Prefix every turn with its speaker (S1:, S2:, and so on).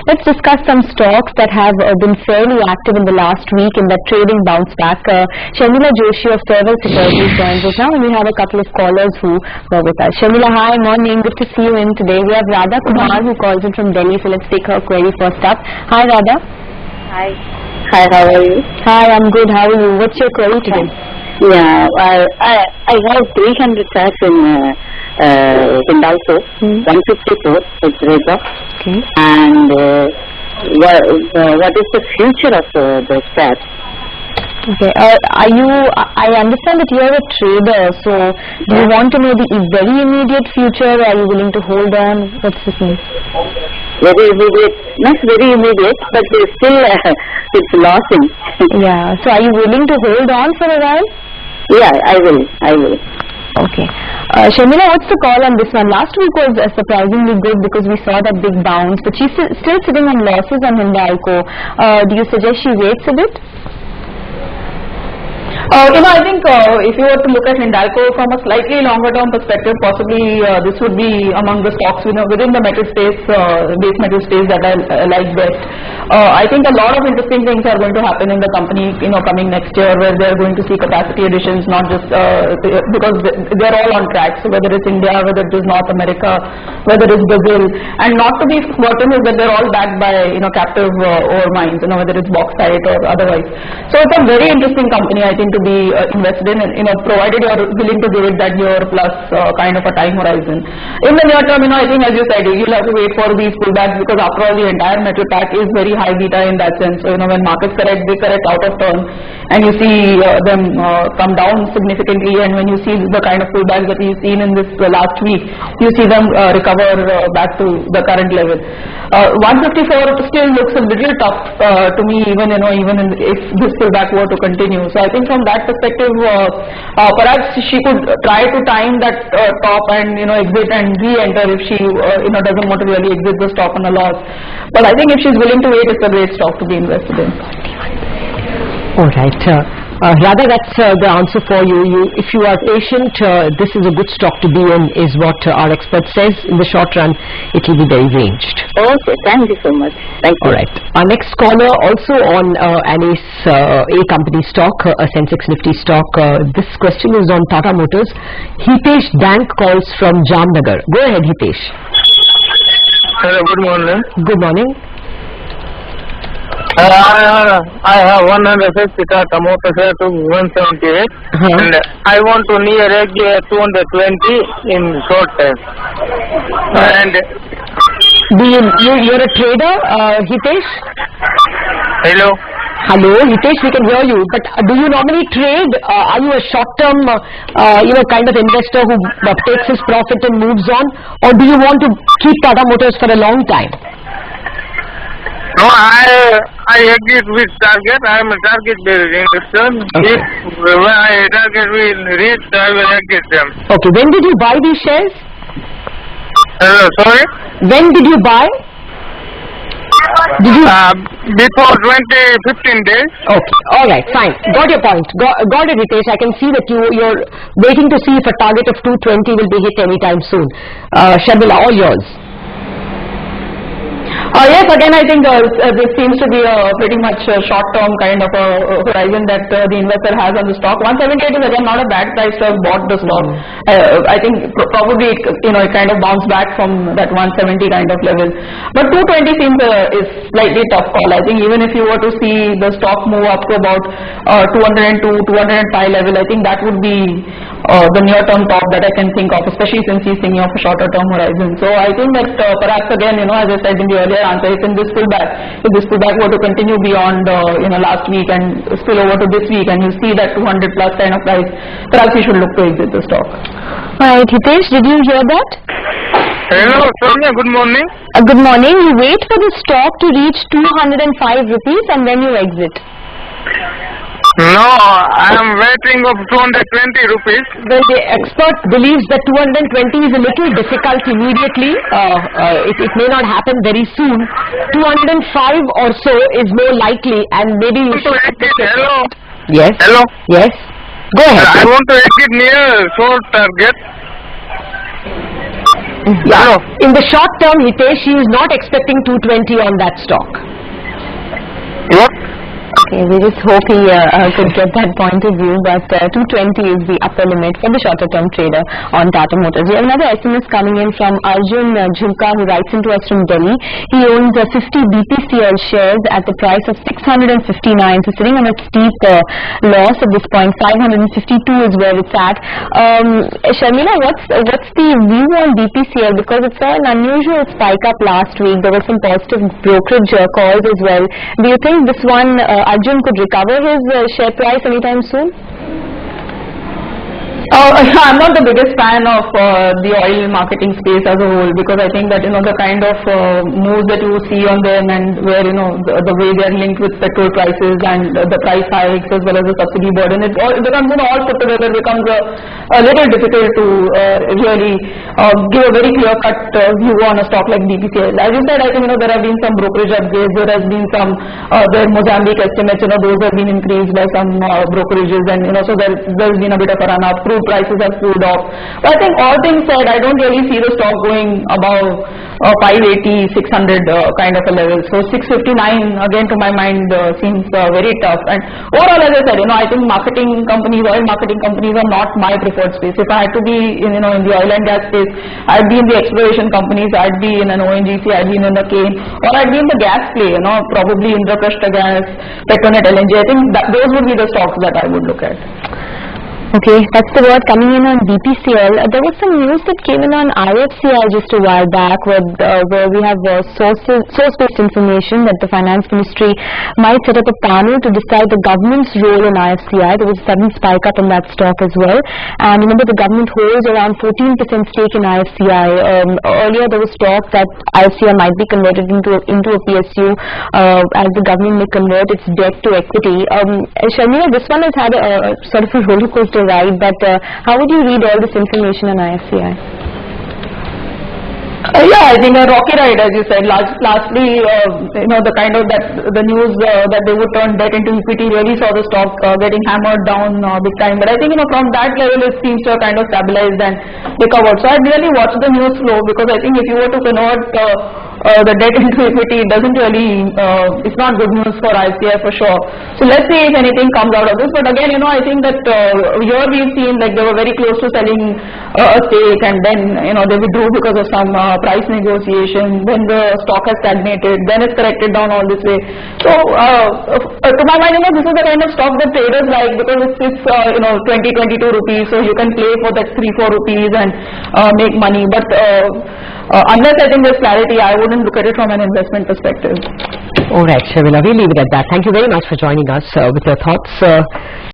S1: Let's discuss some stocks that have been fairly active in the last week in that trading bounce back. Sharmila Joshi of Fairwealth Securities joins us now, and we have a couple of callers who were with us. Sharmila, hi, morning. Good to see you in today. We have Radha Kumar who calls in from Delhi, so let's take her query first up. Hi, Radha.
S2: Hi. Hi, how are you?
S1: Hi, I'm good. How are you? What's your query today?
S2: Yeah, I have 300 shares in Hindalco, 154, it's Reza.
S1: Okay.
S2: And what is the future of those shares?
S1: Okay. I understand that you are a trader, so do you want to know the very immediate future? Are you willing to hold on? What's this mean?
S2: Very immediate, not very immediate, but still it's losing.
S1: Yeah, so are you willing to hold on for a while?
S2: Yeah, I will.
S1: Okay. Sharmila, what's the call on this one? Last week was surprisingly good because we saw that big bounce, but she's still sitting on losses on Hindalco. Do you suggest she waits a bit?
S3: I think if you were to look at Hindalco from a slightly longer term perspective, possibly this would be among the stocks within the metal space, base metal space that I like best. I think a lot of interesting things are going to happen in the company, coming next year, where they're going to see capacity additions, not just because they're all on track. So whether it's India, whether it is North America, whether it's Brazil, and not to be forgotten is that they're all backed by captive ore mines, whether it's bauxite or otherwise. So it's a very interesting company, I think, to be invested in, provided you are willing to give it that year plus kind of a time horizon. In the near term, I think, as you said, you'll have to wait for these pullbacks because after all, the entire metal pack is very high beta in that sense. So, when markets correct, they correct out of turn, and you see them come down significantly, and when you see the kind of pullbacks that we've seen in this last week, you see them recover back to the current level. 154 still looks a little tough to me, even if this pullback were to continue. So I think from that perspective, perhaps she could try to time that top and exit and re-enter if she doesn't want to really exit the stock on a loss. But I think if she's willing to wait, it's a great stock to be invested in.
S4: All right. Radha, that's the answer for you. If you are patient, this is a good stock to be in, is what our expert says. In the short run, it will be very ranged.
S2: Okay, thank you so much. Thank you.
S4: All right. Our next caller, also on an A company stock, a Sensex Nifty stock. This question is on Tata Motors. Hitesh Dank calls from Jamnagar. Go ahead, Hitesh.
S5: Hello, good morning.
S4: Good morning.
S5: I have 150 Tata Motors to 178, and I want to near 220 in short time. And
S4: you're a trader, Hitesh?
S5: Hello.
S4: Hello, Hitesh, we can hear you. But do you normally trade? Are you a short-term, kind of investor who takes his profit and moves on, or do you want to keep Tata Motors for a long time?
S5: No, I exit with target. I am a target-based investor.
S4: Okay.
S5: If when I target will reach, I will exit them.
S4: Okay. When did you buy these shares?
S5: Hello, sorry?
S4: When did you buy? Did you?
S5: Before 15 days.
S4: Okay. All right. Fine. Got your point. Got it, Hitesh. I can see that you're waiting to see if a target of 220 will be hit anytime soon. Sharmila, all yours.
S3: Yes, again, I think this seems to be a pretty much short-term kind of a horizon that the investor has on the stock. 178 is again not a bad price to have bought the stock. I think probably it kind of bounced back from that 170 kind of level. But 220 seems is slightly tough call. I think even if you were to see the stock move up to about 202, 205 level, I think that would be the near-term top that I can think of, especially since he's thinking of a shorter-term horizon. So I think that perhaps again, as I said in the earlier answer, if this pullback were to continue beyond last week and spill over to this week, and you see that 200 plus kind of price, perhaps you should look to exit the stock.
S1: Right, Hitesh, did you hear that?
S5: Hello, Sonia, good morning.
S1: Good morning. You wait for the stock to reach 205 rupees and then you exit.
S5: No, I am waiting of 220 rupees.
S4: Well, the expert believes that 220 is a little difficult immediately. It may not happen very soon. 205 or so is more likely, and maybe you should...
S5: Hello.
S4: Yes.
S5: Hello.
S4: Yes. Go ahead.
S5: I want to exit near short target.
S4: Yeah. In the short term, Hitesh, she is not expecting 220 on that stock.
S5: What?
S1: Okay, we just hope he could get that point of view, but 220 is the upper limit for the shorter term trader on Tata Motors. We have another SMS coming in from Arjun Jhulka, who writes into us from Delhi. He owns 50 BPCL shares at the price of 659, so sitting on a steep loss at this point. 552 is where it's at. Sharmila, what's the view on BPCL, because it saw an unusual spike up last week? There were some positive brokerage calls as well. Do you think this one Arjun could recover his share price anytime soon?
S3: I'm not the biggest fan of the oil marketing space as a whole, because I think that the kind of moves that you see on them, and where the way they are linked with petrol prices and the price hikes as well as the subsidy burden, it becomes all put together becomes a little difficult to really give a very clear cut view on a stock like BPCL. As you said, I think there have been some brokerage upgrades, there has been some their Mozambique estimates, those have been increased by some brokerages, and so there's been a bit of a run up. Crude prices have cooled off. But I think all things said, I don't really see the stock going above 580, 600 kind of a level. So 659 again to my mind seems very tough. And overall, as I said, I think marketing companies, oil marketing companies are not my preferred space. If I had to be in the oil and gas space, I'd be in the exploration companies, I'd be in an ONGC, I'd be in a cane, or I'd be in the gas play, probably Indraprastha Gas, Petronet LNG. I think those would be the stocks that I would look at.
S1: Okay, that's the word coming in on BPCL. There was some news that came in on IFCI just a while back, where we have source-based information that the Finance Ministry might set up a panel to decide the government's role in IFCI. There was a sudden spike up in that stock as well. And remember, the government holds around 14% stake in IFCI. Earlier, there was talk that IFCI might be converted into a PSU, as the government may convert its debt to equity. Sharmila, this one has had a sort of a roller coaster ride, but how would you read all this information on IFCI?
S3: Yeah, I think a rocky ride, as you said. Lastly, the kind of the news that they would turn debt into equity really saw the stock getting hammered down big time. But I think from that level, it seems to have kind of stabilized and recovered. So I'd really watch the news flow, because I think if you were to convert the debt into equity, it doesn't really, it's not good news for IFCI for sure. So let's see if anything comes out of this. But again, I think that here we've seen like they were very close to selling a stake, and then they withdrew because of some price negotiation. Then the stock has stagnated, then it's corrected down all this way. So to my mind, this is the kind of stock that traders like, because it's 20-22 rupees, so you can play for that 3-4 rupees and make money. But unless I think there's clarity, I wouldn't look at it from an investment perspective.
S4: All right, Sharmila, we'll leave it at that. Thank you very much for joining us with your thoughts.